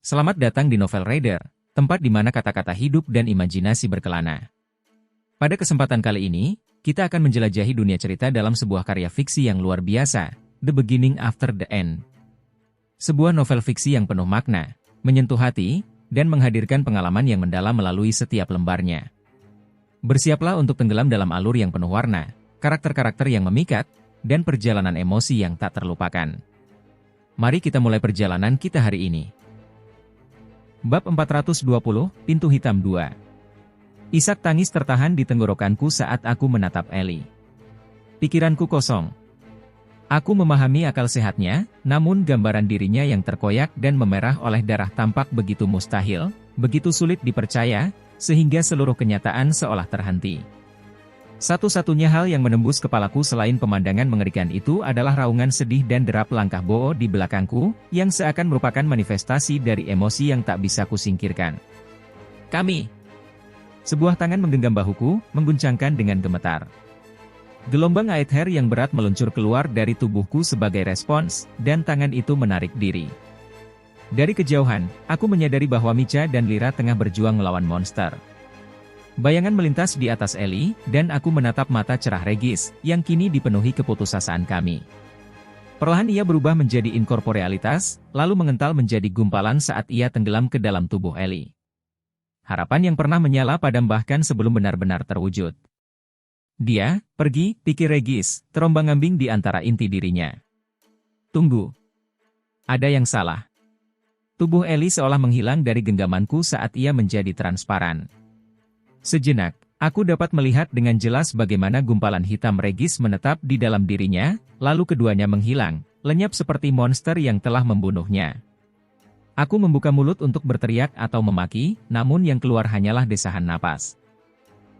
Selamat datang di Novel Raider, tempat di mana kata-kata hidup dan imajinasi berkelana. Pada kesempatan kali ini, kita akan menjelajahi dunia cerita dalam sebuah karya fiksi yang luar biasa, The Beginning After the End. Sebuah novel fiksi yang penuh makna, menyentuh hati, dan menghadirkan pengalaman yang mendalam melalui setiap lembarnya. Bersiaplah untuk tenggelam dalam alur yang penuh warna, karakter-karakter yang memikat, dan perjalanan emosi yang tak terlupakan. Mari kita mulai perjalanan kita hari ini. Bab 420, Pintu Hitam 2. Isak tangis tertahan di tenggorokanku saat aku menatap Ellie. Pikiranku kosong. Aku memahami akal sehatnya, namun gambaran dirinya yang terkoyak dan memerah oleh darah tampak begitu mustahil, begitu sulit dipercaya, sehingga seluruh kenyataan seolah terhenti. Satu-satunya hal yang menembus kepalaku selain pemandangan mengerikan itu adalah raungan sedih dan derap langkah Bo di belakangku, yang seakan merupakan manifestasi dari emosi yang tak bisa kusingkirkan. Kami. Sebuah tangan menggenggam bahuku, mengguncangkan dengan gemetar. Gelombang air yang berat meluncur keluar dari tubuhku sebagai respons, dan tangan itu menarik diri. Dari kejauhan, aku menyadari bahwa Micha dan Lyra tengah berjuang melawan monster. Bayangan melintas di atas Ellie, dan aku menatap mata cerah Regis, yang kini dipenuhi keputusasaan kami. Perlahan ia berubah menjadi inkorporealitas, lalu mengental menjadi gumpalan saat ia tenggelam ke dalam tubuh Ellie. Harapan yang pernah menyala padam bahkan sebelum benar-benar terwujud. Dia, pergi, pikir Regis, terombang-ambing di antara inti dirinya. Tunggu. Ada yang salah. Tubuh Ellie seolah menghilang dari genggamanku saat ia menjadi transparan. Sejenak, aku dapat melihat dengan jelas bagaimana gumpalan hitam Regis menetap di dalam dirinya, lalu keduanya menghilang, lenyap seperti monster yang telah membunuhnya. Aku membuka mulut untuk berteriak atau memaki, namun yang keluar hanyalah desahan napas.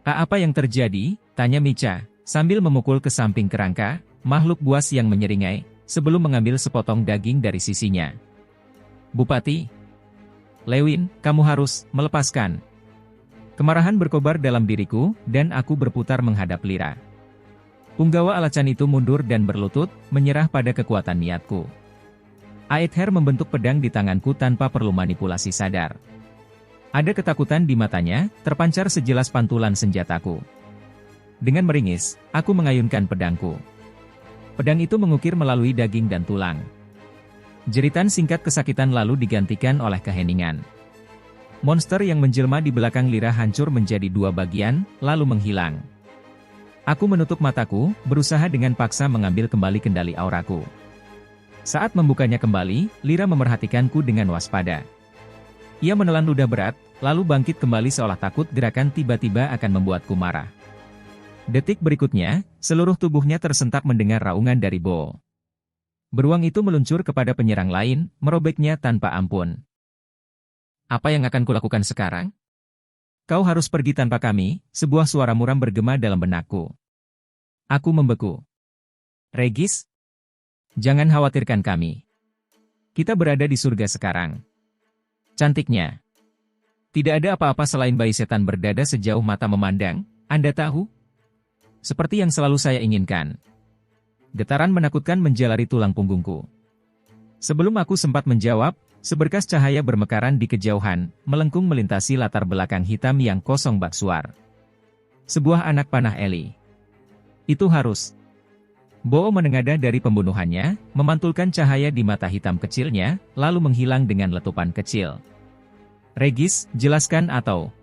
Apa yang terjadi? Tanya Micha, sambil memukul ke samping kerangka, makhluk buas yang menyeringai, sebelum mengambil sepotong daging dari sisinya. Bupati. Lewin, kamu harus melepaskan. Kemarahan berkobar dalam diriku, dan aku berputar menghadap Lyra. Punggawa alacan itu mundur dan berlutut, menyerah pada kekuatan niatku. Aether membentuk pedang di tanganku tanpa perlu manipulasi sadar. Ada ketakutan di matanya, terpancar sejelas pantulan senjataku. Dengan meringis, aku mengayunkan pedangku. Pedang itu mengukir melalui daging dan tulang. Jeritan singkat kesakitan lalu digantikan oleh keheningan. Monster yang menjelma di belakang Lyra hancur menjadi dua bagian, lalu menghilang. Aku menutup mataku, berusaha dengan paksa mengambil kembali kendali auraku. Saat membukanya kembali, Lyra memerhatikanku dengan waspada. Ia menelan ludah berat, lalu bangkit kembali seolah takut gerakan tiba-tiba akan membuatku marah. Detik berikutnya, seluruh tubuhnya tersentak mendengar raungan dari Bo. Beruang itu meluncur kepada penyerang lain, merobeknya tanpa ampun. Apa yang akan kulakukan sekarang? Kau harus pergi tanpa kami, sebuah suara muram bergema dalam benakku. Aku membeku. Regis? Jangan khawatirkan kami. Kita berada di surga sekarang. Cantiknya. Tidak ada apa-apa selain bayi setan berdada sejauh mata memandang, Anda tahu? Seperti yang selalu saya inginkan. Getaran menakutkan menjalari tulang punggungku. Sebelum aku sempat menjawab, seberkas cahaya bermekaran di kejauhan, melengkung melintasi latar belakang hitam yang kosong bak suar. Sebuah anak panah Ellie. Itu harus. Bo menengadah dari pembunuhannya, memantulkan cahaya di mata hitam kecilnya, lalu menghilang dengan letupan kecil. Regis, jelaskan atau...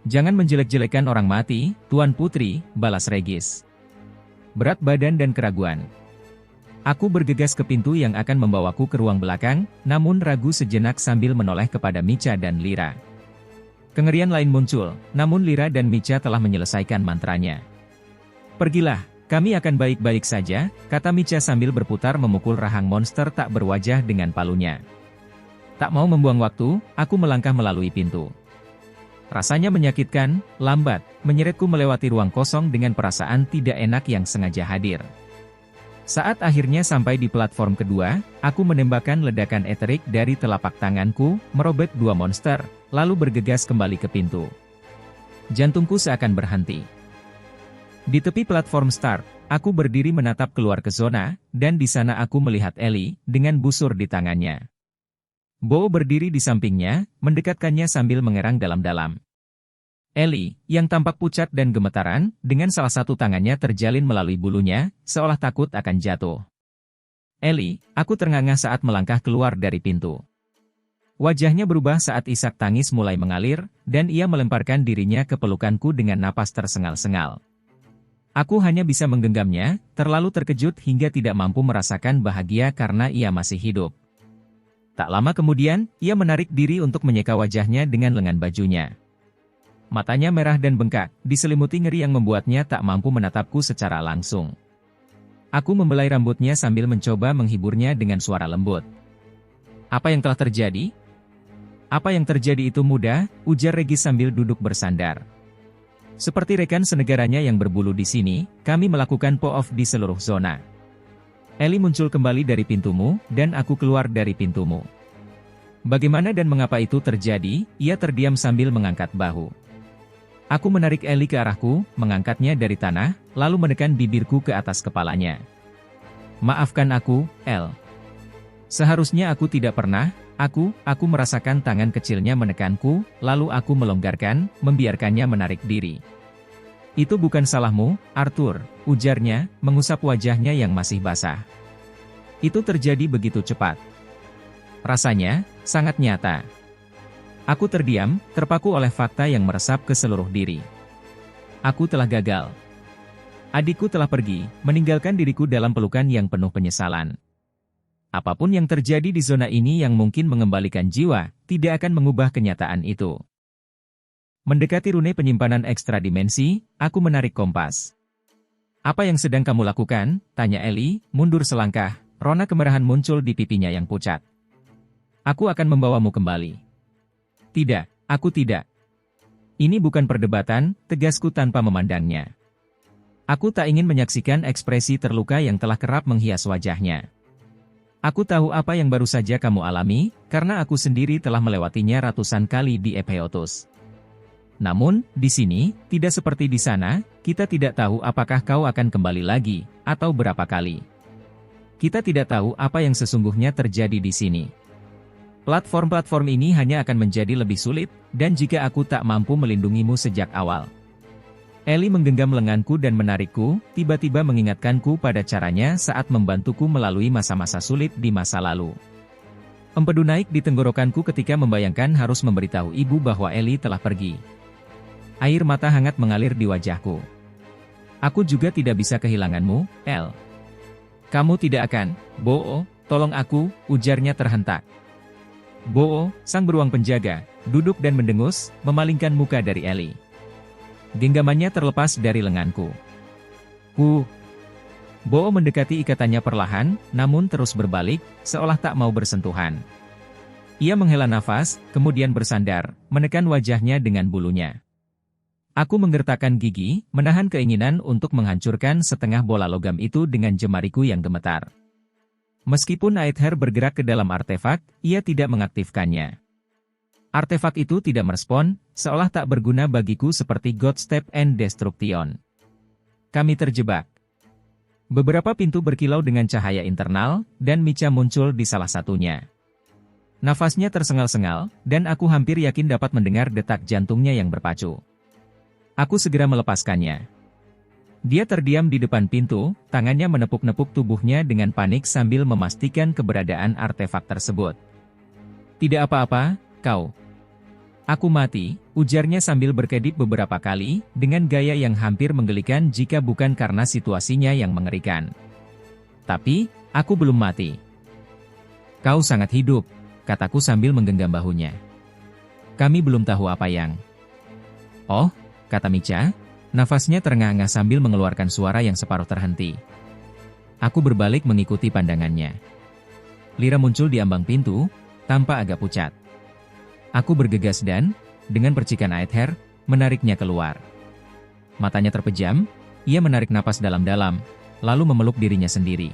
Jangan menjelek-jelekan orang mati, Tuan Putri, balas Regis. Berat badan dan keraguan. Aku bergegas ke pintu yang akan membawaku ke ruang belakang, namun ragu sejenak sambil menoleh kepada Micha dan Lyra. Kengerian lain muncul, namun Lyra dan Micha telah menyelesaikan mantranya. Pergilah, kami akan baik-baik saja, kata Micha sambil berputar memukul rahang monster tak berwajah dengan palunya. Tak mau membuang waktu, aku melangkah melalui pintu. Rasanya menyakitkan, lambat, menyeretku melewati ruang kosong dengan perasaan tidak enak yang sengaja hadir. Saat akhirnya sampai di platform kedua, aku menembakkan ledakan eterik dari telapak tanganku, merobek dua monster, lalu bergegas kembali ke pintu. Jantungku seakan berhenti. Di tepi platform start, aku berdiri menatap keluar ke zona, dan di sana aku melihat Ellie, dengan busur di tangannya. Bo berdiri di sampingnya, mendekatkannya sambil mengerang dalam-dalam. Ellie, yang tampak pucat dan gemetaran, dengan salah satu tangannya terjalin melalui bulunya, seolah takut akan jatuh. Ellie, aku ternganga saat melangkah keluar dari pintu. Wajahnya berubah saat isak tangis mulai mengalir, dan ia melemparkan dirinya ke pelukanku dengan napas tersengal-sengal. Aku hanya bisa menggenggamnya, terlalu terkejut hingga tidak mampu merasakan bahagia karena ia masih hidup. Tak lama kemudian, ia menarik diri untuk menyeka wajahnya dengan lengan bajunya. Matanya merah dan bengkak, diselimuti ngeri yang membuatnya tak mampu menatapku secara langsung. Aku membelai rambutnya sambil mencoba menghiburnya dengan suara lembut. "Apa yang telah terjadi?" "Apa yang terjadi itu mudah," ujar Regis sambil duduk bersandar. "Seperti rekan senegaranya yang berbulu di sini, kami melakukan po-off di seluruh zona. Ellie muncul kembali dari pintumu, dan aku keluar dari pintumu." "Bagaimana dan mengapa itu terjadi?" Ia terdiam sambil mengangkat bahu. Aku menarik Ellie ke arahku, mengangkatnya dari tanah, lalu menekan bibirku ke atas kepalanya. "Maafkan aku, El. Seharusnya aku tidak pernah." Aku merasakan tangan kecilnya menekanku, lalu aku melonggarkan, membiarkannya menarik diri. "Itu bukan salahmu, Arthur," ujarnya, mengusap wajahnya yang masih basah. "Itu terjadi begitu cepat. Rasanya sangat nyata." Aku terdiam, terpaku oleh fakta yang meresap ke seluruh diri. Aku telah gagal. Adikku telah pergi, meninggalkan diriku dalam pelukan yang penuh penyesalan. Apapun yang terjadi di zona ini yang mungkin mengembalikan jiwa, tidak akan mengubah kenyataan itu. Mendekati rune penyimpanan ekstra dimensi, aku menarik kompas. "Apa yang sedang kamu lakukan?" tanya Ellie, mundur selangkah, rona kemerahan muncul di pipinya yang pucat. "Aku akan membawamu kembali." "Tidak, aku tidak." "Ini bukan perdebatan," tegasku tanpa memandangnya. Aku tak ingin menyaksikan ekspresi terluka yang telah kerap menghias wajahnya. "Aku tahu apa yang baru saja kamu alami, karena aku sendiri telah melewatinya ratusan kali di Epeotus. Namun, di sini, tidak seperti di sana, kita tidak tahu apakah kau akan kembali lagi, atau berapa kali. Kita tidak tahu apa yang sesungguhnya terjadi di sini. Platform-platform ini hanya akan menjadi lebih sulit, dan jika aku tak mampu melindungimu sejak awal." Ellie menggenggam lenganku dan menarikku, tiba-tiba mengingatkanku pada caranya saat membantuku melalui masa-masa sulit di masa lalu. Empedu naik di tenggorokanku ketika membayangkan harus memberitahu ibu bahwa Ellie telah pergi. Air mata hangat mengalir di wajahku. "Aku juga tidak bisa kehilanganmu, El." "Kamu tidak akan, Bo, tolong aku," ujarnya terhentak. Bo, sang beruang penjaga, duduk dan mendengus, memalingkan muka dari Ellie. Genggamannya terlepas dari lenganku. Bo mendekati ikatannya perlahan, namun terus berbalik, seolah tak mau bersentuhan. Ia menghela nafas, kemudian bersandar, menekan wajahnya dengan bulunya. Aku menggertakkan gigi, menahan keinginan untuk menghancurkan setengah bola logam itu dengan jemariku yang gemetar. Meskipun Aether bergerak ke dalam artefak, ia tidak mengaktifkannya. Artefak itu tidak merespon, seolah tak berguna bagiku seperti Godstep and Destruction. Kami terjebak. Beberapa pintu berkilau dengan cahaya internal, dan Micha muncul di salah satunya. Nafasnya tersengal-sengal, dan aku hampir yakin dapat mendengar detak jantungnya yang berpacu. Aku segera melepaskannya. Dia terdiam di depan pintu, tangannya menepuk-nepuk tubuhnya dengan panik sambil memastikan keberadaan artefak tersebut. "Tidak apa-apa, kau." "Aku mati," ujarnya sambil berkedip beberapa kali, dengan gaya yang hampir menggelikan jika bukan karena situasinya yang mengerikan. "Tapi, aku belum mati." "Kau sangat hidup," kataku sambil menggenggam bahunya. "Kami belum tahu apa yang..." "Oh," kata Micha, nafasnya terengah-engah sambil mengeluarkan suara yang separuh terhenti. Aku berbalik mengikuti pandangannya. Lyra muncul di ambang pintu, tampak agak pucat. Aku bergegas dan, dengan percikan Aether, menariknya keluar. Matanya terpejam, ia menarik napas dalam-dalam, lalu memeluk dirinya sendiri.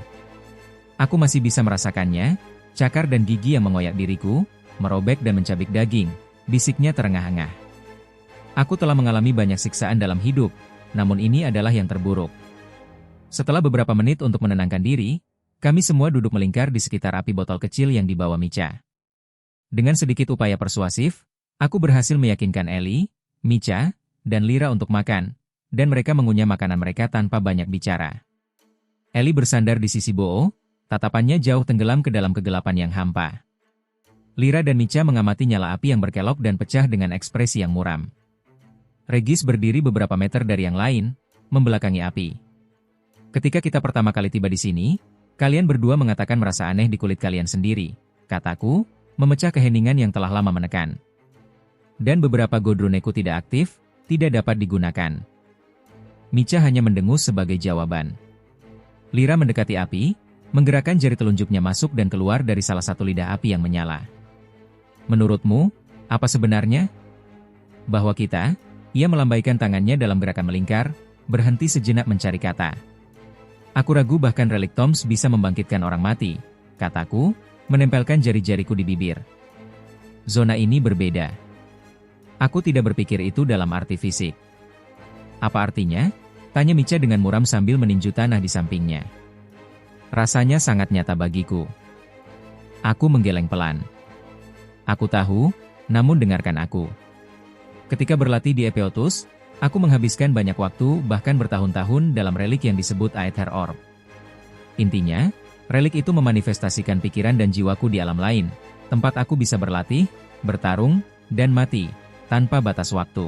Aku masih bisa merasakannya, cakar dan gigi yang mengoyak diriku, merobek dan mencabik daging, bisiknya terengah-engah. Aku telah mengalami banyak siksaan dalam hidup, namun ini adalah yang terburuk. Setelah beberapa menit untuk menenangkan diri, kami semua duduk melingkar di sekitar api botol kecil yang dibawa Micha. Dengan sedikit upaya persuasif, aku berhasil meyakinkan Ellie, Micha, dan Lyra untuk makan, dan mereka mengunyah makanan mereka tanpa banyak bicara. Ellie bersandar di sisi Bo, tatapannya jauh tenggelam ke dalam kegelapan yang hampa. Lyra dan Micha mengamati nyala api yang berkelok dan pecah dengan ekspresi yang muram. Regis berdiri beberapa meter dari yang lain, membelakangi api. Ketika kita pertama kali tiba di sini, kalian berdua mengatakan merasa aneh di kulit kalian sendiri, kataku, memecah keheningan yang telah lama menekan. Dan beberapa godroneku tidak aktif, tidak dapat digunakan. Micha hanya mendengus sebagai jawaban. Lyra mendekati api, menggerakkan jari telunjuknya masuk dan keluar dari salah satu lidah api yang menyala. Menurutmu, apa sebenarnya? Bahwa kita, ia melambaikan tangannya dalam gerakan melingkar, berhenti sejenak mencari kata. Aku ragu bahkan relik Toms bisa membangkitkan orang mati, kataku, menempelkan jari-jariku di bibir. Zona ini berbeda. Aku tidak berpikir itu dalam arti fisik. Apa artinya? Tanya Micha dengan muram sambil meninju tanah di sampingnya. Rasanya sangat nyata bagiku. Aku menggeleng pelan. Aku tahu, namun dengarkan aku. Ketika berlatih di Epeotus, aku menghabiskan banyak waktu bahkan bertahun-tahun dalam relik yang disebut Aether Orb. Intinya, relik itu memanifestasikan pikiran dan jiwaku di alam lain, tempat aku bisa berlatih, bertarung, dan mati, tanpa batas waktu.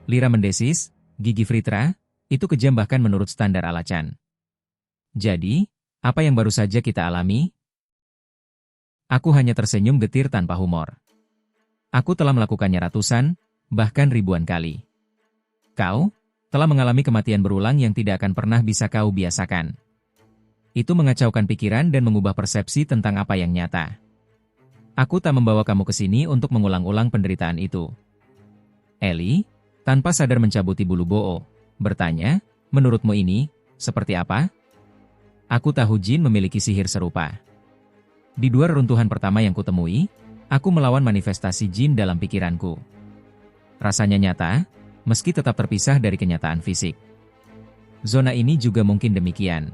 Lyra mendesis, gigi Fritra, itu kejam bahkan menurut standar Alachan. Jadi, apa yang baru saja kita alami? Aku hanya tersenyum getir tanpa humor. Aku telah melakukannya ratusan, bahkan ribuan kali. Kau telah mengalami kematian berulang yang tidak akan pernah bisa kau biasakan. Itu mengacaukan pikiran dan mengubah persepsi tentang apa yang nyata. Aku tak membawa kamu ke sini untuk mengulang-ulang penderitaan itu. Ellie, tanpa sadar mencabuti bulu Bo, bertanya, menurutmu ini, seperti apa? Aku tahu Jin memiliki sihir serupa. Di dua reruntuhan pertama yang kutemui, aku melawan manifestasi Jin dalam pikiranku. Rasanya nyata, meski tetap terpisah dari kenyataan fisik. Zona ini juga mungkin demikian.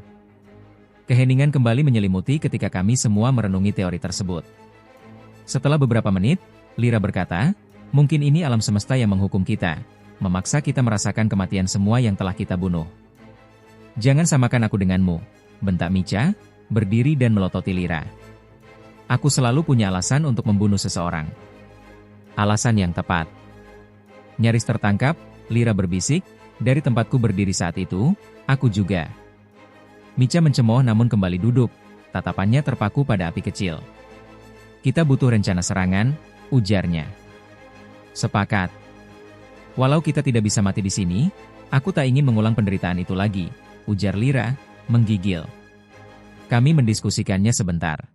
Keheningan kembali menyelimuti ketika kami semua merenungi teori tersebut. Setelah beberapa menit, Lyra berkata, mungkin ini alam semesta yang menghukum kita, memaksa kita merasakan kematian semua yang telah kita bunuh. Jangan samakan aku denganmu, bentak Micha, berdiri dan melototi Lyra. Aku selalu punya alasan untuk membunuh seseorang. Alasan yang tepat. Nyaris tertangkap, Lyra berbisik, dari tempatku berdiri saat itu, aku juga. Micha mencemooh namun kembali duduk, tatapannya terpaku pada api kecil. Kita butuh rencana serangan, ujarnya. Sepakat. Walau kita tidak bisa mati di sini, aku tak ingin mengulang penderitaan itu lagi, ujar Lyra, menggigil. Kami mendiskusikannya sebentar.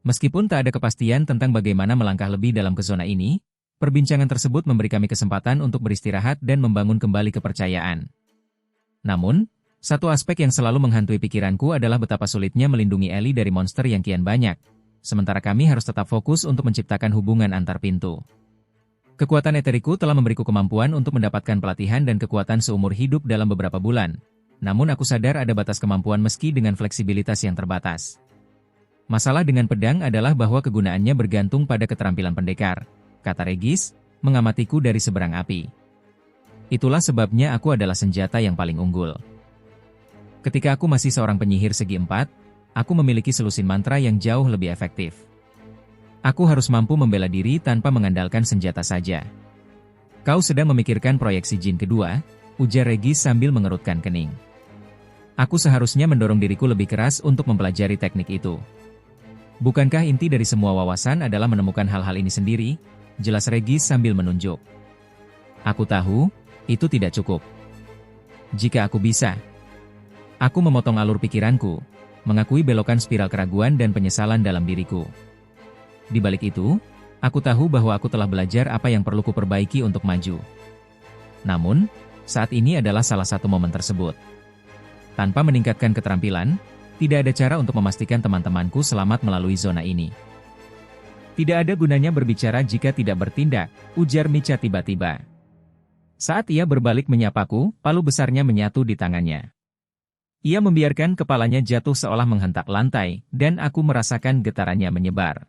Meskipun tak ada kepastian tentang bagaimana melangkah lebih dalam ke zona ini, perbincangan tersebut memberi kami kesempatan untuk beristirahat dan membangun kembali kepercayaan. Namun, satu aspek yang selalu menghantui pikiranku adalah betapa sulitnya melindungi Ellie dari monster yang kian banyak, sementara kami harus tetap fokus untuk menciptakan hubungan antar pintu. Kekuatan eteriku telah memberiku kemampuan untuk mendapatkan pelatihan dan kekuatan seumur hidup dalam beberapa bulan, namun aku sadar ada batas kemampuan meski dengan fleksibilitas yang terbatas. Masalah dengan pedang adalah bahwa kegunaannya bergantung pada keterampilan pendekar, kata Regis, mengamatiku dari seberang api. Itulah sebabnya aku adalah senjata yang paling unggul. Ketika aku masih seorang penyihir segi 4, aku memiliki selusin mantra yang jauh lebih efektif. Aku harus mampu membela diri tanpa mengandalkan senjata saja. Kau sedang memikirkan proyeksi Jin kedua, ujar Regis sambil mengerutkan kening. Aku seharusnya mendorong diriku lebih keras untuk mempelajari teknik itu. Bukankah inti dari semua wawasan adalah menemukan hal-hal ini sendiri? Jelas Regis sambil menunjuk. Aku tahu, itu tidak cukup. Jika aku bisa. Aku memotong alur pikiranku, mengakui belokan spiral keraguan dan penyesalan dalam diriku. Di balik itu, aku tahu bahwa aku telah belajar apa yang perlu kuperbaiki untuk maju. Namun, saat ini adalah salah satu momen tersebut. Tanpa meningkatkan keterampilan, tidak ada cara untuk memastikan teman-temanku selamat melalui zona ini. Tidak ada gunanya berbicara jika tidak bertindak, ujar Micha tiba-tiba. Saat ia berbalik menyapaku, palu besarnya menyatu di tangannya. Ia membiarkan kepalanya jatuh seolah menghentak lantai, dan aku merasakan getarannya menyebar.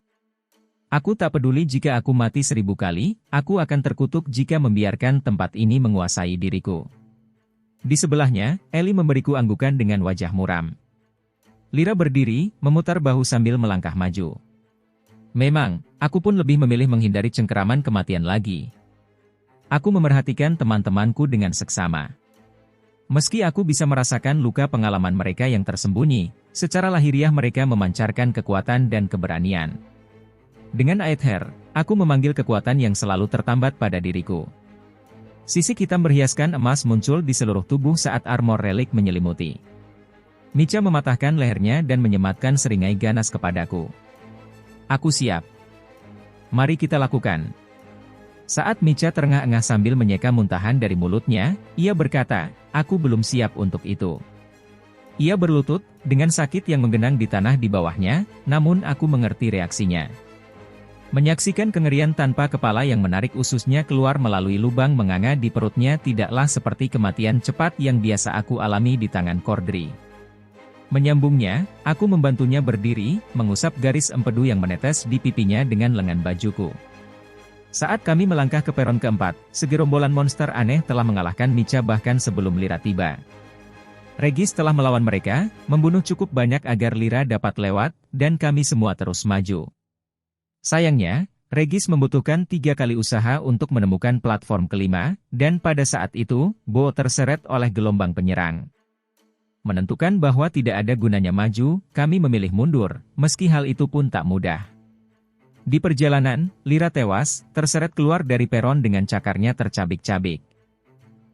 Aku tak peduli jika aku mati 1000 kali, aku akan terkutuk jika membiarkan tempat ini menguasai diriku. Di sebelahnya, Ellie memberiku anggukan dengan wajah muram. Lyra berdiri, memutar bahu sambil melangkah maju. Memang, aku pun lebih memilih menghindari cengkeraman kematian lagi. Aku memerhatikan teman-temanku dengan seksama. Meski aku bisa merasakan luka pengalaman mereka yang tersembunyi, secara lahiriah mereka memancarkan kekuatan dan keberanian. Dengan Aether, aku memanggil kekuatan yang selalu tertambat pada diriku. Sisik hitam berhiaskan emas muncul di seluruh tubuh saat armor relik menyelimuti. Micha mematahkan lehernya dan menyematkan seringai ganas kepadaku. Aku siap. Mari kita lakukan. Saat Micha terengah-engah sambil menyeka muntahan dari mulutnya, ia berkata, aku belum siap untuk itu. Ia berlutut, dengan sakit yang menggenang di tanah di bawahnya, namun aku mengerti reaksinya. Menyaksikan kengerian tanpa kepala yang menarik ususnya keluar melalui lubang menganga di perutnya tidaklah seperti kematian cepat yang biasa aku alami di tangan Cordry. Menyambungnya, aku membantunya berdiri, mengusap garis empedu yang menetes di pipinya dengan lengan bajuku. Saat kami melangkah ke peron keempat, segerombolan monster aneh telah mengalahkan Micha bahkan sebelum Lyra tiba. Regis telah melawan mereka, membunuh cukup banyak agar Lyra dapat lewat, dan kami semua terus maju. Sayangnya, Regis membutuhkan 3 kali usaha untuk menemukan platform kelima, dan pada saat itu, Bo terseret oleh gelombang penyerang. Menentukan bahwa tidak ada gunanya maju, kami memilih mundur, meski hal itu pun tak mudah. Di perjalanan, Lyra tewas, terseret keluar dari peron dengan cakarnya tercabik-cabik.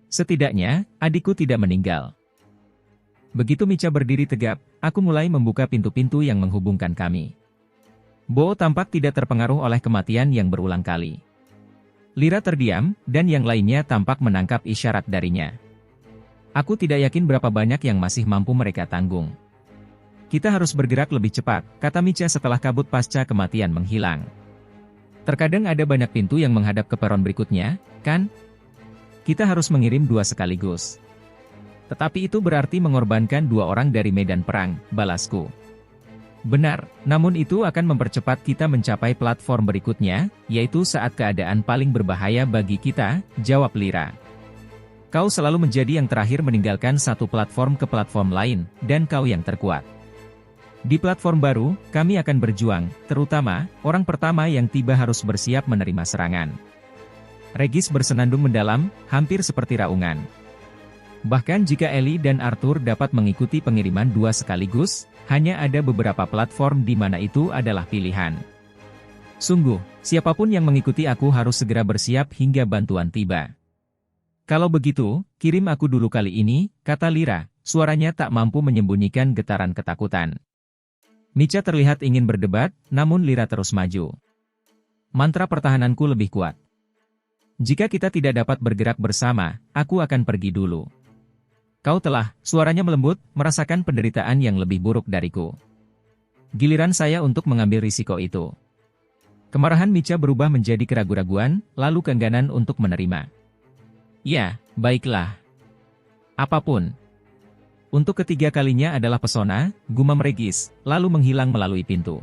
Setidaknya, adikku tidak meninggal. Begitu Micha berdiri tegap, aku mulai membuka pintu-pintu yang menghubungkan kami. Bo tampak tidak terpengaruh oleh kematian yang berulang kali. Lyra terdiam, dan yang lainnya tampak menangkap isyarat darinya. Aku tidak yakin berapa banyak yang masih mampu mereka tanggung. Kita harus bergerak lebih cepat, kata Micha setelah kabut pasca kematian menghilang. Terkadang ada banyak pintu yang menghadap ke peron berikutnya, kan? Kita harus mengirim 2 sekaligus. Tetapi itu berarti mengorbankan 2 orang dari medan perang, balasku. Benar, namun itu akan mempercepat kita mencapai platform berikutnya, yaitu saat keadaan paling berbahaya bagi kita, jawab Lyra. Kau selalu menjadi yang terakhir meninggalkan satu platform ke platform lain, dan kau yang terkuat. Di platform baru, kami akan berjuang, terutama, orang pertama yang tiba harus bersiap menerima serangan. Regis bersenandung mendalam, hampir seperti raungan. Bahkan jika Ellie dan Arthur dapat mengikuti pengiriman 2 sekaligus, hanya ada beberapa platform di mana itu adalah pilihan. Sungguh, siapapun yang mengikuti aku harus segera bersiap hingga bantuan tiba. Kalau begitu, kirim aku dulu kali ini, kata Lyra, suaranya tak mampu menyembunyikan getaran ketakutan. Micha terlihat ingin berdebat, namun Lyra terus maju. Mantra pertahananku lebih kuat. Jika kita tidak dapat bergerak bersama, aku akan pergi dulu. Kau telah, suaranya melembut, merasakan penderitaan yang lebih buruk dariku. Giliran saya untuk mengambil risiko itu. Kemarahan Micha berubah menjadi keraguan-raguan, lalu keengganan untuk menerima. Ya, baiklah. Apapun. Untuk ketiga kalinya adalah pesona, gumam Regis, lalu menghilang melalui pintu.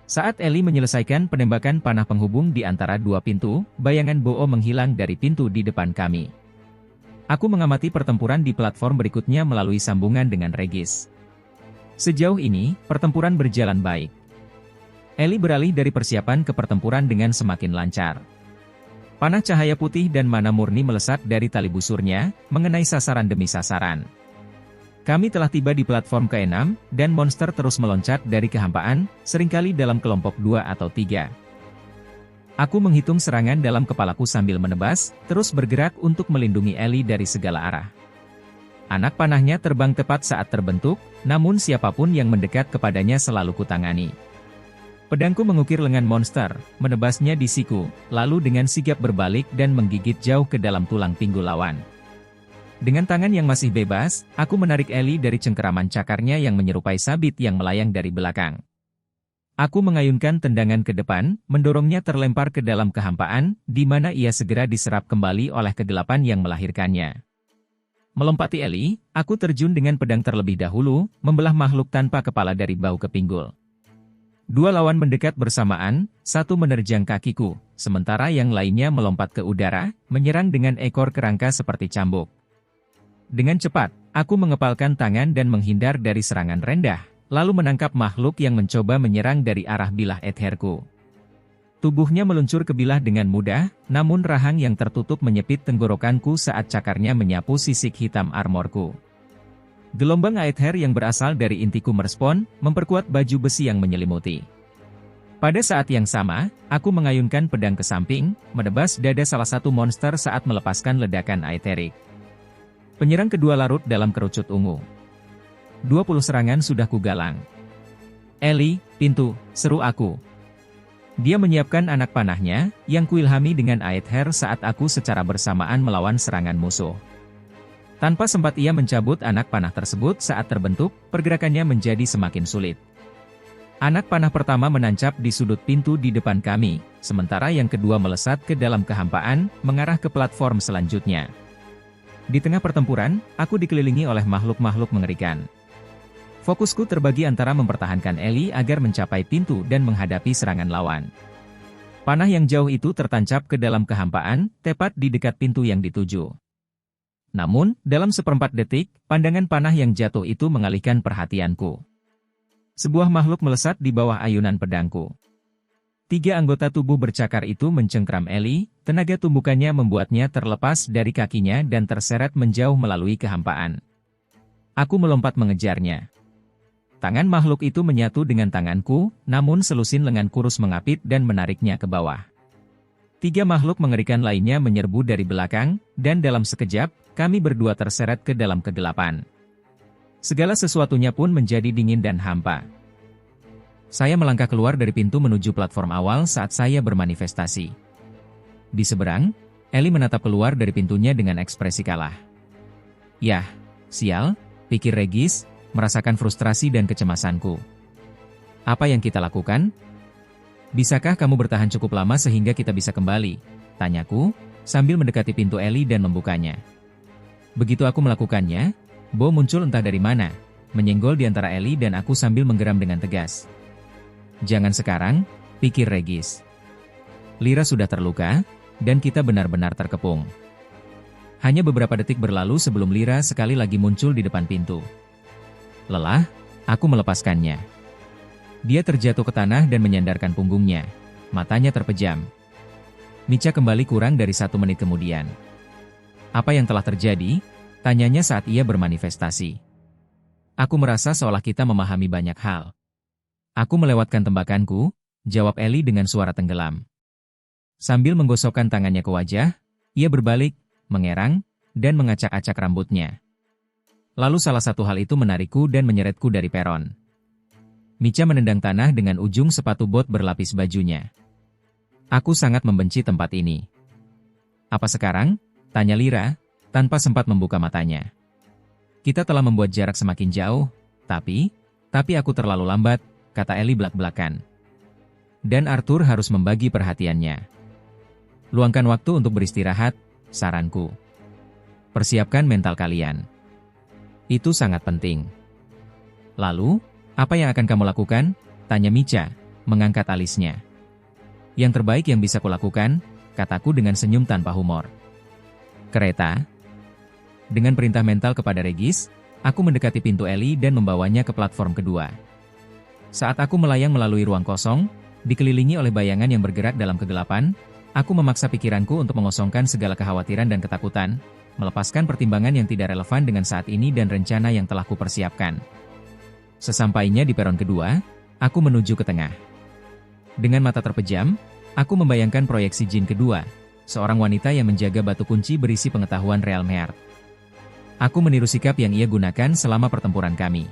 Saat Ellie menyelesaikan penembakan panah penghubung di antara 2 pintu, bayangan Bo menghilang dari pintu di depan kami. Aku mengamati pertempuran di platform berikutnya melalui sambungan dengan Regis. Sejauh ini, pertempuran berjalan baik. Ellie beralih dari persiapan ke pertempuran dengan semakin lancar. Panah cahaya putih dan mana murni melesat dari tali busurnya, mengenai sasaran demi sasaran. Kami telah tiba di platform ke-6, dan monster terus meloncat dari kehampaan, seringkali dalam kelompok 2 atau 3. Aku menghitung serangan dalam kepalaku sambil menebas, terus bergerak untuk melindungi Ellie dari segala arah. Anak panahnya terbang tepat saat terbentuk, namun siapapun yang mendekat kepadanya selalu kutangani. Pedangku mengukir lengan monster, menebasnya di siku, lalu dengan sigap berbalik dan menggigit jauh ke dalam tulang pinggul lawan. Dengan tangan yang masih bebas, aku menarik Ellie dari cengkeraman cakarnya yang menyerupai sabit yang melayang dari belakang. Aku mengayunkan tendangan ke depan, mendorongnya terlempar ke dalam kehampaan, di mana ia segera diserap kembali oleh kegelapan yang melahirkannya. Melompati Ellie, aku terjun dengan pedang terlebih dahulu, membelah makhluk tanpa kepala dari bahu ke pinggul. 2 lawan mendekat bersamaan, satu menerjang kakiku, sementara yang lainnya melompat ke udara, menyerang dengan ekor kerangka seperti cambuk. Dengan cepat, aku mengepalkan tangan dan menghindar dari serangan rendah, lalu menangkap makhluk yang mencoba menyerang dari arah bilah etherku. Tubuhnya meluncur ke bilah dengan mudah, namun rahang yang tertutup menyepit tenggorokanku saat cakarnya menyapu sisik hitam armorku. Gelombang aether yang berasal dari intiku merespon, memperkuat baju besi yang menyelimuti. Pada saat yang sama, aku mengayunkan pedang ke samping, menebas dada salah satu monster saat melepaskan ledakan aetherik. Penyerang kedua larut dalam kerucut ungu. 20 serangan sudah kugalang. "Ellie, pintu," seru aku. Dia menyiapkan anak panahnya, yang kuilhami dengan aether saat aku secara bersamaan melawan serangan musuh. Tanpa sempat ia mencabut anak panah tersebut saat terbentuk, pergerakannya menjadi semakin sulit. Anak panah pertama menancap di sudut pintu di depan kami, sementara yang kedua melesat ke dalam kehampaan, mengarah ke platform selanjutnya. Di tengah pertempuran, aku dikelilingi oleh makhluk-makhluk mengerikan. Fokusku terbagi antara mempertahankan Ellie agar mencapai pintu dan menghadapi serangan lawan. Panah yang jauh itu tertancap ke dalam kehampaan, tepat di dekat pintu yang dituju. Namun, dalam seperempat detik, pandangan panah yang jatuh itu mengalihkan perhatianku. Sebuah makhluk melesat di bawah ayunan pedangku. 3 anggota tubuh bercakar itu mencengkram Ellie, tenaga tumbukannya membuatnya terlepas dari kakinya dan terseret menjauh melalui kehampaan. Aku melompat mengejarnya. Tangan makhluk itu menyatu dengan tanganku, namun selusin lengan kurus mengapit dan menariknya ke bawah. 3 makhluk mengerikan lainnya menyerbu dari belakang, dan dalam sekejap, kami berdua terseret ke dalam kegelapan. Segala sesuatunya pun menjadi dingin dan hampa. Saya melangkah keluar dari pintu menuju platform awal saat saya bermanifestasi. Di seberang, Ellie menatap keluar dari pintunya dengan ekspresi kalah. "Yah, sial," pikir Regis, merasakan frustrasi dan kecemasanku. "Apa yang kita lakukan? Bisakah kamu bertahan cukup lama sehingga kita bisa kembali?" tanyaku, sambil mendekati pintu Ellie dan membukanya. Begitu aku melakukannya, Bo muncul entah dari mana, menyenggol di antara Ellie dan aku sambil menggeram dengan tegas. "Jangan sekarang," pikir Regis. Lyra sudah terluka, dan kita benar-benar terkepung. Hanya beberapa detik berlalu sebelum Lyra sekali lagi muncul di depan pintu. Lelah, aku melepaskannya. Dia terjatuh ke tanah dan menyandarkan punggungnya. Matanya terpejam. Micha kembali kurang dari 1 menit kemudian. "Apa yang telah terjadi?" tanyanya saat ia bermanifestasi. "Aku merasa seolah kita memahami banyak hal." "Aku melewatkan tembakanku," jawab Ellie dengan suara tenggelam. Sambil menggosokkan tangannya ke wajah, ia berbalik, mengerang, dan mengacak-acak rambutnya. Lalu salah satu hal itu menarikku dan menyeretku dari peron. Micha menendang tanah dengan ujung sepatu bot berlapis bajunya. "Aku sangat membenci tempat ini." "Apa sekarang?" tanya Lyra, tanpa sempat membuka matanya. "Kita telah membuat jarak semakin jauh, tapi aku terlalu lambat," kata Ellie belak-belakan. "Dan Arthur harus membagi perhatiannya. Luangkan waktu untuk beristirahat," saranku. "Persiapkan mental kalian. Itu sangat penting." "Lalu, apa yang akan kamu lakukan?" tanya Micha, mengangkat alisnya. "Yang terbaik yang bisa kulakukan," kataku dengan senyum tanpa humor. "Kereta." Dengan perintah mental kepada Regis, aku mendekati pintu Ellie dan membawanya ke platform kedua. Saat aku melayang melalui ruang kosong, dikelilingi oleh bayangan yang bergerak dalam kegelapan, aku memaksa pikiranku untuk mengosongkan segala kekhawatiran dan ketakutan, melepaskan pertimbangan yang tidak relevan dengan saat ini dan rencana yang telah kupersiapkan. Sesampainya di peron kedua, aku menuju ke tengah. Dengan mata terpejam, aku membayangkan proyeksi Jin kedua, seorang wanita yang menjaga batu kunci berisi pengetahuan Realmheart. Aku meniru sikap yang ia gunakan selama pertempuran kami.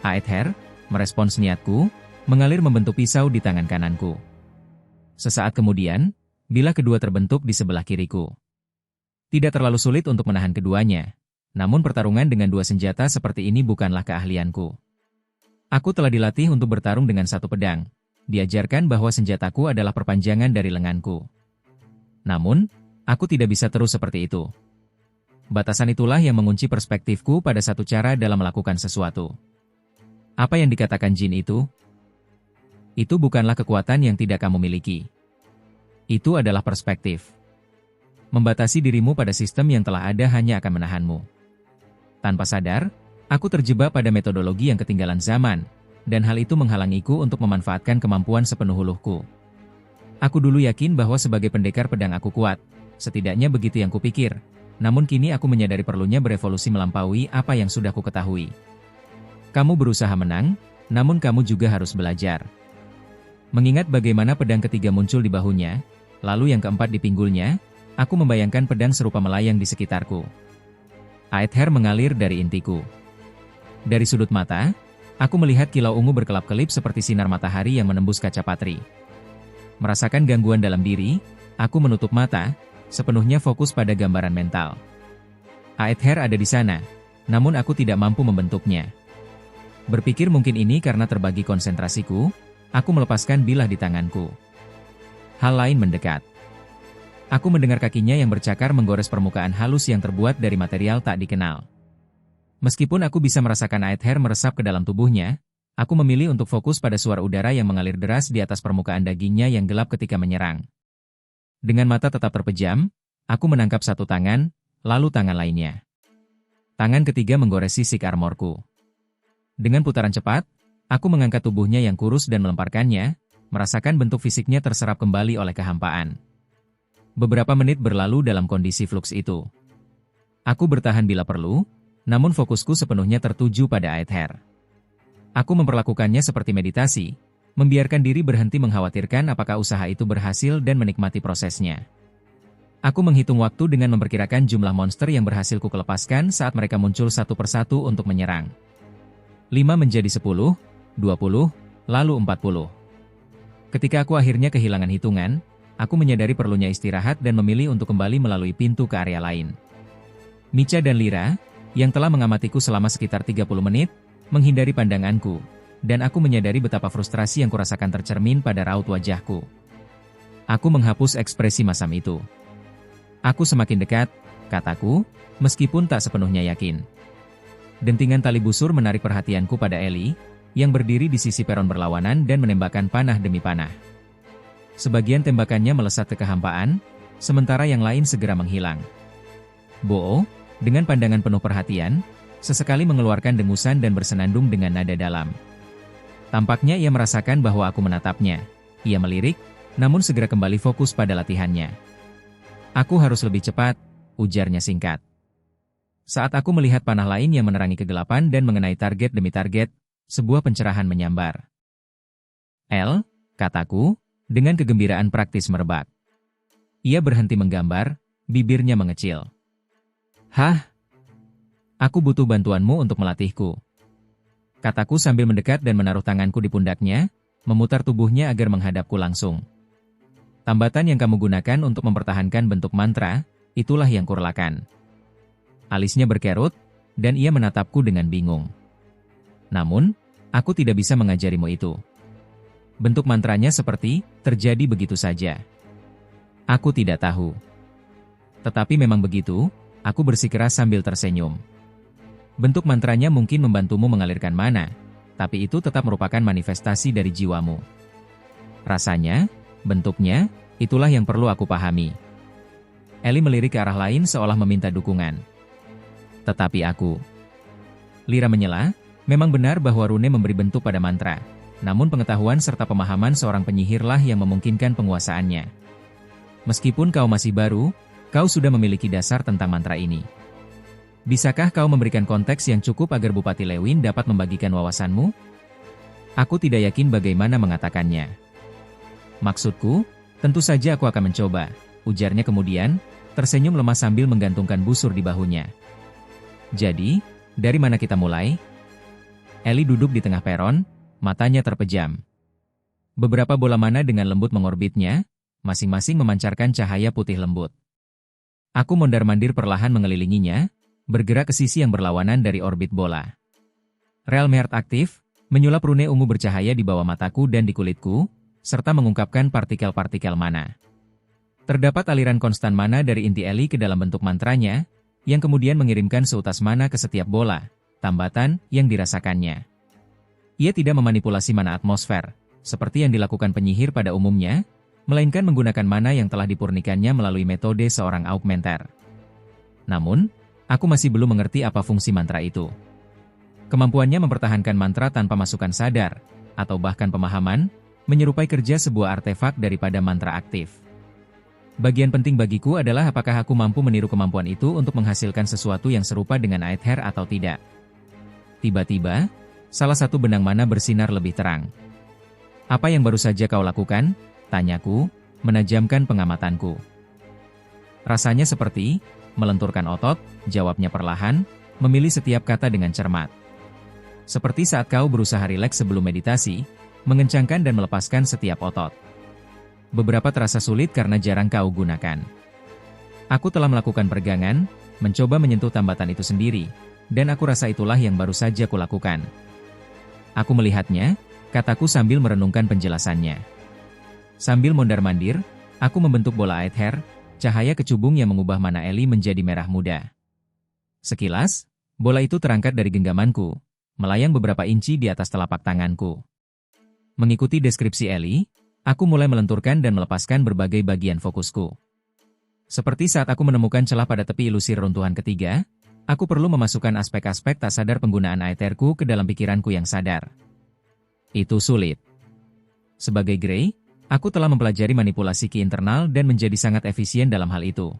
Aether, merespons niatku, mengalir membentuk pisau di tangan kananku. Sesaat kemudian, bilah kedua terbentuk di sebelah kiriku. Tidak terlalu sulit untuk menahan keduanya, namun pertarungan dengan 2 senjata seperti ini bukanlah keahlianku. Aku telah dilatih untuk bertarung dengan 1 pedang. Diajarkan bahwa senjataku adalah perpanjangan dari lenganku. Namun, aku tidak bisa terus seperti itu. Batasan itulah yang mengunci perspektifku pada satu cara dalam melakukan sesuatu. "Apa yang dikatakan Jin itu?" Itu bukanlah kekuatan yang tidak kamu miliki. Itu adalah perspektif. Membatasi dirimu pada sistem yang telah ada hanya akan menahanmu. Tanpa sadar, aku terjebak pada metodologi yang ketinggalan zaman, dan hal itu menghalangiku untuk memanfaatkan kemampuan sepenuh huluhku. Aku dulu yakin bahwa sebagai pendekar pedang aku kuat, setidaknya begitu yang kupikir, namun kini aku menyadari perlunya berevolusi melampaui apa yang sudah ku ketahui. Kamu berusaha menang, namun kamu juga harus belajar. Mengingat bagaimana pedang ketiga muncul di bahunya, lalu yang keempat di pinggulnya, aku membayangkan pedang serupa melayang di sekitarku. Aether mengalir dari intiku. Dari sudut mata, aku melihat kilau ungu berkelap-kelip seperti sinar matahari yang menembus kaca patri. Merasakan gangguan dalam diri, aku menutup mata, sepenuhnya fokus pada gambaran mental. Aether ada di sana, namun aku tidak mampu membentuknya. Berpikir mungkin ini karena terbagi konsentrasiku, aku melepaskan bilah di tanganku. Hal lain mendekat. Aku mendengar kakinya yang bercakar menggores permukaan halus yang terbuat dari material tak dikenal. Meskipun aku bisa merasakan Aether meresap ke dalam tubuhnya, aku memilih untuk fokus pada suara udara yang mengalir deras di atas permukaan dagingnya yang gelap ketika menyerang. Dengan mata tetap terpejam, aku menangkap satu tangan, lalu tangan lainnya. Tangan ketiga menggores sisik armorku. Dengan putaran cepat, aku mengangkat tubuhnya yang kurus dan melemparkannya, merasakan bentuk fisiknya terserap kembali oleh kehampaan. Beberapa menit berlalu dalam kondisi fluks itu. Aku bertahan bila perlu, namun fokusku sepenuhnya tertuju pada Aether. Aku memperlakukannya seperti meditasi, membiarkan diri berhenti mengkhawatirkan apakah usaha itu berhasil dan menikmati prosesnya. Aku menghitung waktu dengan memperkirakan jumlah monster yang berhasil kukelepaskan saat mereka muncul satu persatu untuk menyerang. 5 menjadi 10, 20, lalu 40. Ketika aku akhirnya kehilangan hitungan, aku menyadari perlunya istirahat dan memilih untuk kembali melalui pintu ke area lain. Micha dan Lyra, yang telah mengamatiku selama sekitar 30 menit, menghindari pandanganku, dan aku menyadari betapa frustrasi yang kurasakan tercermin pada raut wajahku. Aku menghapus ekspresi masam itu. Aku semakin dekat, kataku, meskipun tak sepenuhnya yakin. Dentingan tali busur menarik perhatianku pada Ellie, yang berdiri di sisi peron berlawanan dan menembakkan panah demi panah. Sebagian tembakannya melesat ke kehampaan, sementara yang lain segera menghilang. Bo, dengan pandangan penuh perhatian, sesekali mengeluarkan dengusan dan bersenandung dengan nada dalam. Tampaknya ia merasakan bahwa aku menatapnya. Ia melirik, namun segera kembali fokus pada latihannya. Aku harus lebih cepat, ujarnya singkat. Saat aku melihat panah lain yang menerangi kegelapan dan mengenai target demi target, sebuah pencerahan menyambar. "El," kataku, dengan kegembiraan praktis merebak. Ia berhenti menggambar, bibirnya mengecil. "Hah? Aku butuh bantuanmu untuk melatihku," kataku sambil mendekat dan menaruh tanganku di pundaknya, memutar tubuhnya agar menghadapku langsung. "Tambatan yang kamu gunakan untuk mempertahankan bentuk mantra, itulah yang kurlakan." Alisnya berkerut, dan ia menatapku dengan bingung. "Namun, aku tidak bisa mengajarimu itu. Bentuk mantranya seperti terjadi begitu saja." "Aku tidak tahu. Tetapi memang begitu," aku bersikeras sambil tersenyum. "Bentuk mantranya mungkin membantumu mengalirkan mana, tapi itu tetap merupakan manifestasi dari jiwamu. Rasanya, bentuknya, itulah yang perlu aku pahami." Ellie melirik ke arah lain seolah meminta dukungan. "Tetapi aku..." Lyra menyela, memang benar bahwa rune memberi bentuk pada mantra, namun pengetahuan serta pemahaman seorang penyihirlah yang memungkinkan penguasaannya. "Meskipun kau masih baru, kau sudah memiliki dasar tentang mantra ini. Bisakah kau memberikan konteks yang cukup agar Bupati Lewin dapat membagikan wawasanmu?" "Aku tidak yakin bagaimana mengatakannya." "Maksudku, tentu saja aku akan mencoba," ujarnya kemudian, tersenyum lemah sambil menggantungkan busur di bahunya. "Jadi, dari mana kita mulai?" Ellie duduk di tengah peron, matanya terpejam. Beberapa bola mana dengan lembut mengorbitnya, masing-masing memancarkan cahaya putih lembut. Aku mondar-mandir perlahan mengelilinginya, bergerak ke sisi yang berlawanan dari orbit bola. Realm Heart aktif, menyulap rune ungu bercahaya di bawah mataku dan di kulitku, serta mengungkapkan partikel-partikel mana. Terdapat aliran konstan mana dari inti Ellie ke dalam bentuk mantranya, yang kemudian mengirimkan seutas mana ke setiap bola, tambatan, yang dirasakannya. Ia tidak memanipulasi mana atmosfer, seperti yang dilakukan penyihir pada umumnya, melainkan menggunakan mana yang telah dipurnikannya melalui metode seorang augmenter. Namun, aku masih belum mengerti apa fungsi mantra itu. Kemampuannya mempertahankan mantra tanpa masukan sadar, atau bahkan pemahaman, menyerupai kerja sebuah artefak daripada mantra aktif. Bagian penting bagiku adalah apakah aku mampu meniru kemampuan itu untuk menghasilkan sesuatu yang serupa dengan Aether atau tidak. Tiba-tiba, salah satu benang mana bersinar lebih terang. "Apa yang baru saja kau lakukan?" tanyaku, menajamkan pengamatanku. Rasanya seperti melenturkan otot, jawabnya perlahan, memilih setiap kata dengan cermat. Seperti saat kau berusaha rileks sebelum meditasi, mengencangkan dan melepaskan setiap otot. Beberapa terasa sulit karena jarang kau gunakan. Aku telah melakukan peregangan, mencoba menyentuh tambatan itu sendiri, dan aku rasa itulah yang baru saja kulakukan. Aku melihatnya, kataku sambil merenungkan penjelasannya. Sambil mondar-mandir, aku membentuk bola Aether, cahaya kecubung yang mengubah mana Ellie menjadi merah muda. Sekilas, bola itu terangkat dari genggamanku, melayang beberapa inci di atas telapak tanganku. Mengikuti deskripsi Ellie, aku mulai melenturkan dan melepaskan berbagai bagian fokusku. Seperti saat aku menemukan celah pada tepi ilusi runtuhan ketiga, aku perlu memasukkan aspek-aspek tak sadar penggunaan Aetherku ke dalam pikiranku yang sadar. Itu sulit. Sebagai Grey, aku telah mempelajari manipulasi ki internal dan menjadi sangat efisien dalam hal itu.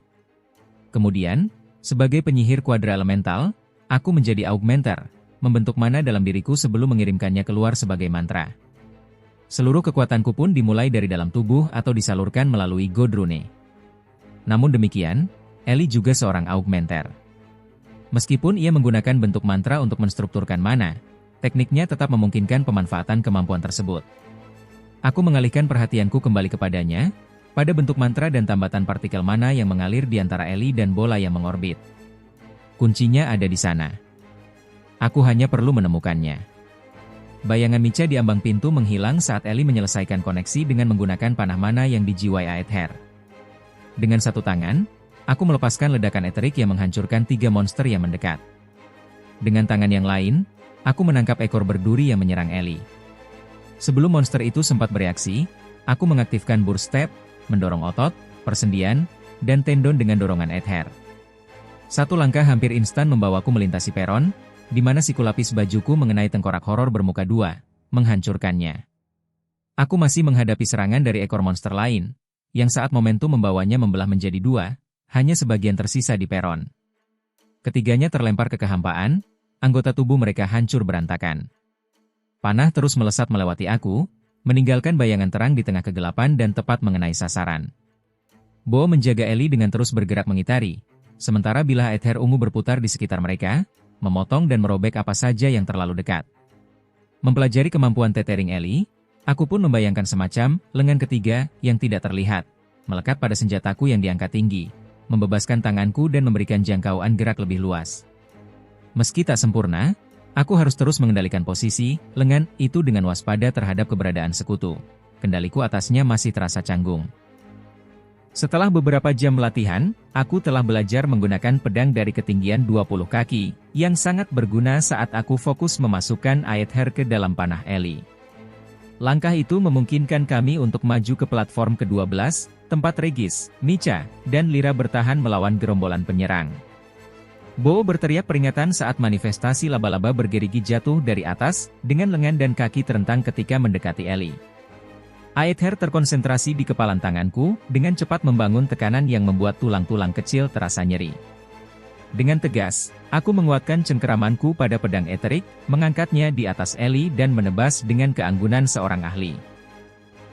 Kemudian, sebagai penyihir kuadra elemental, aku menjadi augmenter, membentuk mana dalam diriku sebelum mengirimkannya keluar sebagai mantra. Seluruh kekuatanku pun dimulai dari dalam tubuh atau disalurkan melalui God Rune. Namun demikian, Ellie juga seorang augmenter. Meskipun ia menggunakan bentuk mantra untuk menstrukturkan mana, tekniknya tetap memungkinkan pemanfaatan kemampuan tersebut. Aku mengalihkan perhatianku kembali kepadanya, pada bentuk mantra dan tambatan partikel mana yang mengalir di antara Ellie dan bola yang mengorbit. Kuncinya ada di sana. Aku hanya perlu menemukannya. Bayangan Micha di ambang pintu menghilang saat Ellie menyelesaikan koneksi dengan menggunakan panah mana yang dijiwai Aether. Dengan satu tangan, aku melepaskan ledakan eterik yang menghancurkan 3 monster yang mendekat. Dengan tangan yang lain, aku menangkap ekor berduri yang menyerang Ellie. Sebelum monster itu sempat bereaksi, aku mengaktifkan burst step, mendorong otot, persendian, dan tendon dengan dorongan Aether. Satu langkah hampir instan membawaku melintasi peron, di mana siku lapis bajuku mengenai tengkorak horor bermuka 2, menghancurkannya. Aku masih menghadapi serangan dari ekor monster lain, yang saat momentum membawanya membelah menjadi 2, hanya sebagian tersisa di peron. Ketiganya terlempar ke kehampaan, anggota tubuh mereka hancur berantakan. Panah terus melesat melewati aku, meninggalkan bayangan terang di tengah kegelapan dan tepat mengenai sasaran. Bo menjaga Ellie dengan terus bergerak mengitari, sementara bilah Aether ungu berputar di sekitar mereka, memotong dan merobek apa saja yang terlalu dekat. Mempelajari kemampuan tethering Ellie, aku pun membayangkan semacam lengan ketiga yang tidak terlihat, melekat pada senjataku yang diangkat tinggi, membebaskan tanganku dan memberikan jangkauan gerak lebih luas. Meski tak sempurna, aku harus terus mengendalikan posisi lengan itu dengan waspada terhadap keberadaan sekutu. Kendaliku atasnya masih terasa canggung. Setelah beberapa jam latihan, aku telah belajar menggunakan pedang dari ketinggian 20 kaki, yang sangat berguna saat aku fokus memasukkan Aether ke dalam panah Ellie. Langkah itu memungkinkan kami untuk maju ke platform ke-12, tempat Regis, Micha, dan Lyra bertahan melawan gerombolan penyerang. Bo berteriak peringatan saat manifestasi laba-laba bergerigi jatuh dari atas, dengan lengan dan kaki terentang ketika mendekati Ellie. Aether terkonsentrasi di kepalan tanganku, dengan cepat membangun tekanan yang membuat tulang-tulang kecil terasa nyeri. Dengan tegas, aku menguatkan cengkeramanku pada pedang eterik, mengangkatnya di atas Ellie dan menebas dengan keanggunan seorang ahli.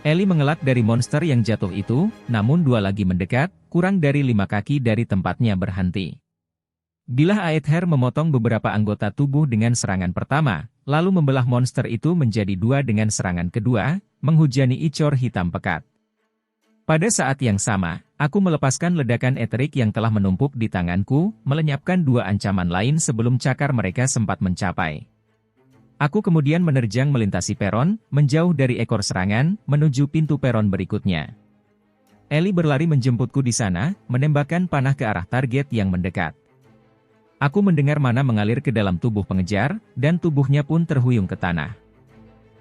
Ellie mengelak dari monster yang jatuh itu, namun 2 lagi mendekat, kurang dari 5 kaki dari tempatnya berhenti. Bilah Aether memotong beberapa anggota tubuh dengan serangan pertama, lalu membelah monster itu menjadi 2 dengan serangan kedua, menghujani icor hitam pekat. Pada saat yang sama, aku melepaskan ledakan eterik yang telah menumpuk di tanganku, melenyapkan 2 ancaman lain sebelum cakar mereka sempat mencapai. Aku kemudian menerjang melintasi peron, menjauh dari ekor serangan, menuju pintu peron berikutnya. Ellie berlari menjemputku di sana, menembakkan panah ke arah target yang mendekat. Aku mendengar mana mengalir ke dalam tubuh pengejar, dan tubuhnya pun terhuyung ke tanah.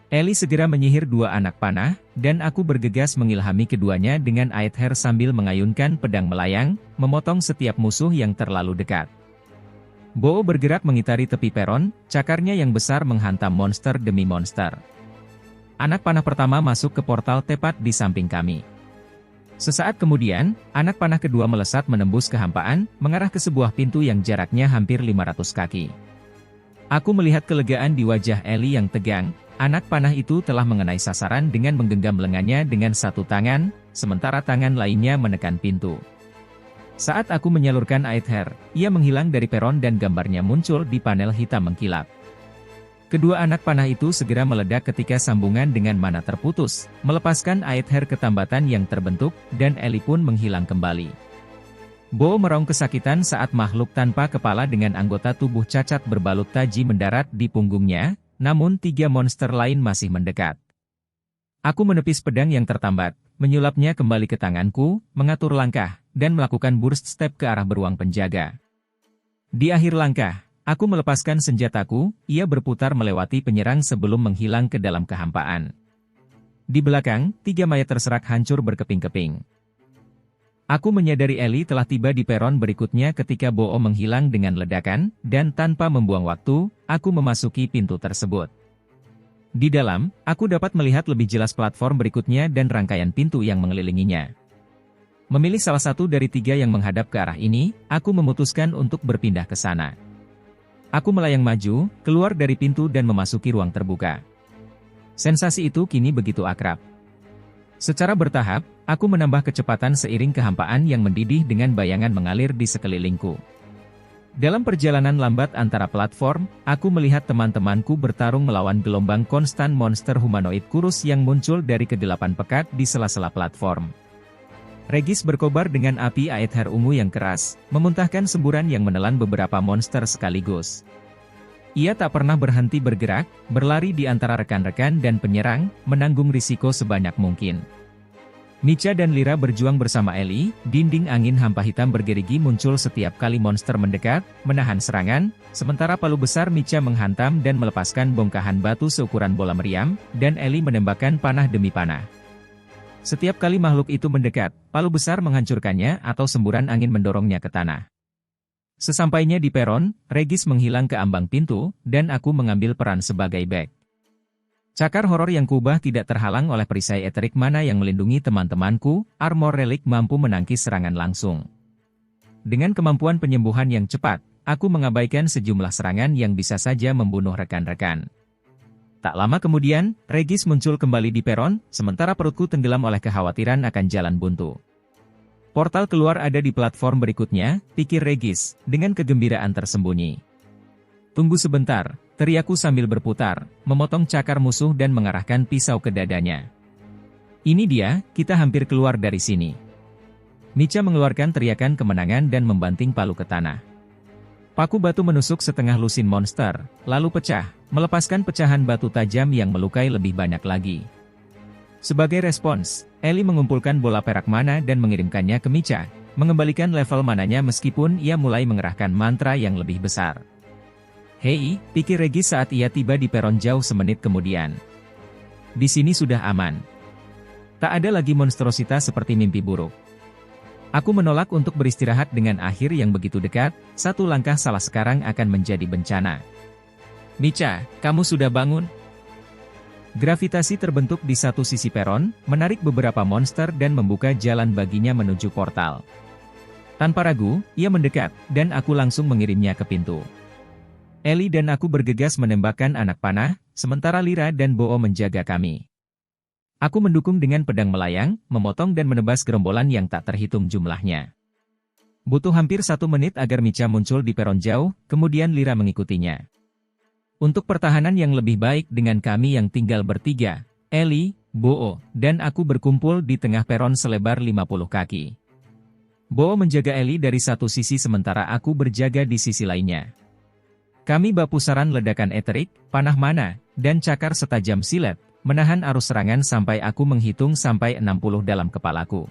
Ellie segera menyihir dua anak panah, dan aku bergegas mengilhami keduanya dengan Aether sambil mengayunkan pedang melayang, memotong setiap musuh yang terlalu dekat. Bo bergerak mengitari tepi peron, cakarnya yang besar menghantam monster demi monster. Anak panah pertama masuk ke portal tepat di samping kami. Sesaat kemudian, anak panah kedua melesat menembus kehampaan, mengarah ke sebuah pintu yang jaraknya hampir 500 kaki. Aku melihat kelegaan di wajah Ellie yang tegang. Anak panah itu telah mengenai sasaran dengan menggenggam lengannya dengan satu tangan, sementara tangan lainnya menekan pintu. Saat aku menyalurkan Aether, ia menghilang dari peron dan gambarnya muncul di panel hitam mengkilap. Kedua anak panah itu segera meledak ketika sambungan dengan mana terputus, melepaskan Aether ketambatan yang terbentuk, dan Ellie pun menghilang kembali. Bo meraung kesakitan saat makhluk tanpa kepala dengan anggota tubuh cacat berbalut taji mendarat di punggungnya, namun tiga monster lain masih mendekat. Aku menepis pedang yang tertambat, menyulapnya kembali ke tanganku, mengatur langkah, dan melakukan burst step ke arah beruang penjaga. Di akhir langkah, aku melepaskan senjataku, ia berputar melewati penyerang sebelum menghilang ke dalam kehampaan. Di belakang, tiga mayat terserak hancur berkeping-keping. Aku menyadari Ellie telah tiba di peron berikutnya ketika Bo menghilang dengan ledakan, dan tanpa membuang waktu, aku memasuki pintu tersebut. Di dalam, aku dapat melihat lebih jelas platform berikutnya dan rangkaian pintu yang mengelilinginya. Memilih salah satu dari tiga yang menghadap ke arah ini, aku memutuskan untuk berpindah ke sana. Aku melayang maju, keluar dari pintu dan memasuki ruang terbuka. Sensasi itu kini begitu akrab. Secara bertahap, aku menambah kecepatan seiring kehampaan yang mendidih dengan bayangan mengalir di sekelilingku. Dalam perjalanan lambat antara platform, aku melihat teman-temanku bertarung melawan gelombang konstan monster humanoid kurus yang muncul dari kedelapan pekat di sela-sela platform. Regis berkobar dengan api Aether ungu yang keras, memuntahkan semburan yang menelan beberapa monster sekaligus. Ia tak pernah berhenti bergerak, berlari di antara rekan-rekan dan penyerang, menanggung risiko sebanyak mungkin. Micha dan Lyra berjuang bersama Ellie, dinding angin hampa hitam bergerigi muncul setiap kali monster mendekat, menahan serangan, sementara palu besar Micha menghantam dan melepaskan bongkahan batu seukuran bola meriam, dan Ellie menembakkan panah demi panah. Setiap kali makhluk itu mendekat, palu besar menghancurkannya atau semburan angin mendorongnya ke tanah. Sesampainya di peron, Regis menghilang ke ambang pintu, dan aku mengambil peran sebagai back. Cakar horor yang kubah tidak terhalang oleh perisai eterik mana yang melindungi teman-temanku, armor relik mampu menangkis serangan langsung. Dengan kemampuan penyembuhan yang cepat, aku mengabaikan sejumlah serangan yang bisa saja membunuh rekan-rekan. Tak lama kemudian, Regis muncul kembali di peron, sementara perutku tenggelam oleh kekhawatiran akan jalan buntu. Portal keluar ada di platform berikutnya, pikir Regis, dengan kegembiraan tersembunyi. Tunggu sebentar, teriakku sambil berputar, memotong cakar musuh dan mengarahkan pisau ke dadanya. Ini dia, kita hampir keluar dari sini. Micha mengeluarkan teriakan kemenangan dan membanting palu ke tanah. Paku batu menusuk setengah lusin monster, lalu pecah, melepaskan pecahan batu tajam yang melukai lebih banyak lagi. Sebagai respons, Ellie mengumpulkan bola perak mana dan mengirimkannya ke Micha, mengembalikan level mananya meskipun ia mulai mengerahkan mantra yang lebih besar. Hei, pikir Regis saat ia tiba di peron jauh semenit kemudian. Di sini sudah aman. Tak ada lagi monstrositas seperti mimpi buruk. Aku menolak untuk beristirahat dengan akhir yang begitu dekat, satu langkah salah sekarang akan menjadi bencana. Micha, kamu sudah bangun? Gravitasi terbentuk di satu sisi peron, menarik beberapa monster dan membuka jalan baginya menuju portal. Tanpa ragu, ia mendekat, dan aku langsung mengirimnya ke pintu. Ellie dan aku bergegas menembakkan anak panah, sementara Lyra dan Bo menjaga kami. Aku mendukung dengan pedang melayang, memotong dan menebas gerombolan yang tak terhitung jumlahnya. Butuh hampir 1 menit agar Micha muncul di peron jauh, kemudian Lyra mengikutinya. Untuk pertahanan yang lebih baik dengan kami yang tinggal bertiga, Ellie, Bo, dan aku berkumpul di tengah peron selebar 50 kaki. Bo menjaga Ellie dari satu sisi sementara aku berjaga di sisi lainnya. Kami bak pusaran ledakan eterik, panah mana, dan cakar setajam silet, menahan arus serangan sampai aku menghitung sampai 60 dalam kepalaku.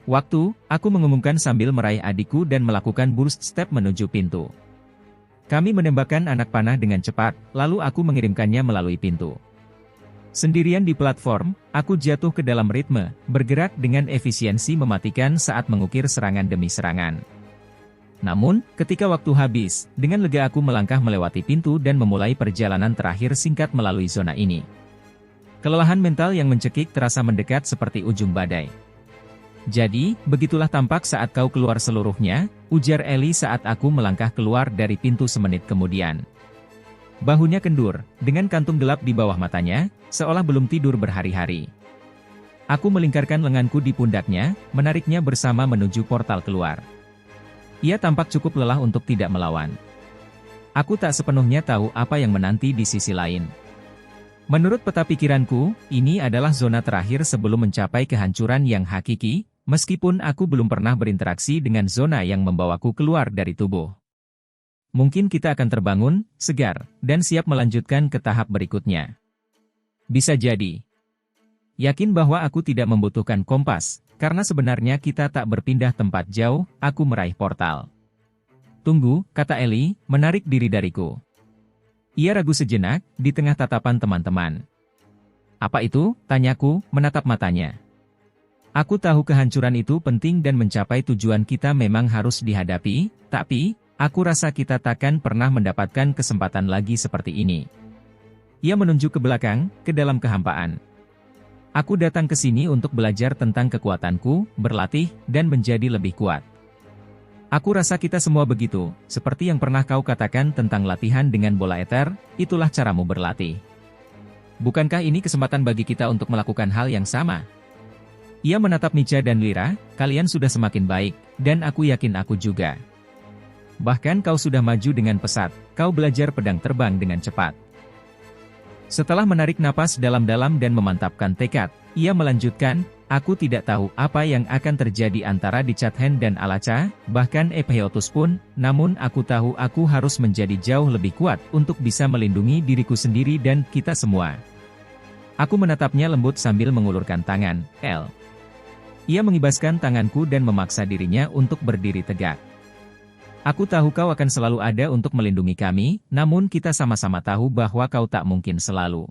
Waktu, aku mengumumkan sambil meraih adikku dan melakukan burst step menuju pintu. Kami menembakkan anak panah dengan cepat, lalu aku mengirimkannya melalui pintu. Sendirian di platform, aku jatuh ke dalam ritme, bergerak dengan efisiensi mematikan saat mengukir serangan demi serangan. Namun, ketika waktu habis, dengan lega aku melangkah melewati pintu dan memulai perjalanan terakhir singkat melalui zona ini. Kelelahan mental yang mencekik terasa mendekat seperti ujung badai. Jadi, begitulah tampak saat kau keluar seluruhnya, ujar Ellie saat aku melangkah keluar dari pintu semenit kemudian. Bahunya kendur, dengan kantung gelap di bawah matanya, seolah belum tidur berhari-hari. Aku melingkarkan lenganku di pundaknya, menariknya bersama menuju portal keluar. Ia tampak cukup lelah untuk tidak melawan. Aku tak sepenuhnya tahu apa yang menanti di sisi lain. Menurut peta pikiranku, ini adalah zona terakhir sebelum mencapai kehancuran yang hakiki, meskipun aku belum pernah berinteraksi dengan zona yang membawaku keluar dari tubuh. Mungkin kita akan terbangun, segar, dan siap melanjutkan ke tahap berikutnya. Bisa jadi. Yakin bahwa aku tidak membutuhkan kompas, karena sebenarnya kita tak berpindah tempat jauh, aku meraih portal. Tunggu, kata Ellie, menarik diri dariku. Ia ragu sejenak, di tengah tatapan teman-teman. Apa itu? Tanyaku, menatap matanya. Aku tahu kehancuran itu penting dan mencapai tujuan kita memang harus dihadapi, tapi aku rasa kita takkan pernah mendapatkan kesempatan lagi seperti ini. Ia menunjuk ke belakang, ke dalam kehampaan. Aku datang ke sini untuk belajar tentang kekuatanku, berlatih, dan menjadi lebih kuat. Aku rasa kita semua begitu, seperti yang pernah kau katakan tentang latihan dengan bola eter, itulah caramu berlatih. Bukankah ini kesempatan bagi kita untuk melakukan hal yang sama? Ia menatap Micha dan Lyra, kalian sudah semakin baik, dan aku yakin aku juga. Bahkan kau sudah maju dengan pesat, kau belajar pedang terbang dengan cepat. Setelah menarik napas dalam-dalam dan memantapkan tekad, ia melanjutkan, aku tidak tahu apa yang akan terjadi antara Dichathen dan Alacha, bahkan Epheotus pun, namun aku tahu aku harus menjadi jauh lebih kuat untuk bisa melindungi diriku sendiri dan kita semua. Aku menatapnya lembut sambil mengulurkan tangan, El. Ia mengibaskan tanganku dan memaksa dirinya untuk berdiri tegak. Aku tahu kau akan selalu ada untuk melindungi kami, namun kita sama-sama tahu bahwa kau tak mungkin selalu.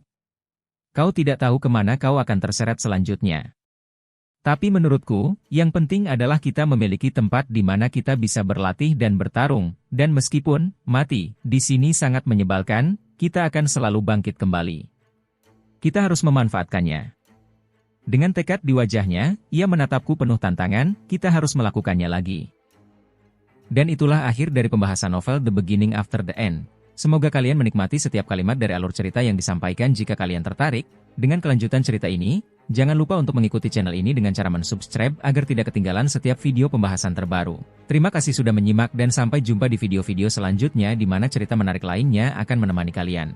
Kau tidak tahu kemana kau akan terseret selanjutnya. Tapi menurutku, yang penting adalah kita memiliki tempat di mana kita bisa berlatih dan bertarung, dan meskipun mati di sini sangat menyebalkan, kita akan selalu bangkit kembali. Kita harus memanfaatkannya. Dengan tekad di wajahnya, ia menatapku penuh tantangan, kita harus melakukannya lagi. Dan itulah akhir dari pembahasan novel The Beginning After the End. Semoga kalian menikmati setiap kalimat dari alur cerita yang disampaikan. Jika kalian tertarik dengan kelanjutan cerita ini, jangan lupa untuk mengikuti channel ini dengan cara mensubscribe agar tidak ketinggalan setiap video pembahasan terbaru. Terima kasih sudah menyimak dan sampai jumpa di video-video selanjutnya di mana cerita menarik lainnya akan menemani kalian.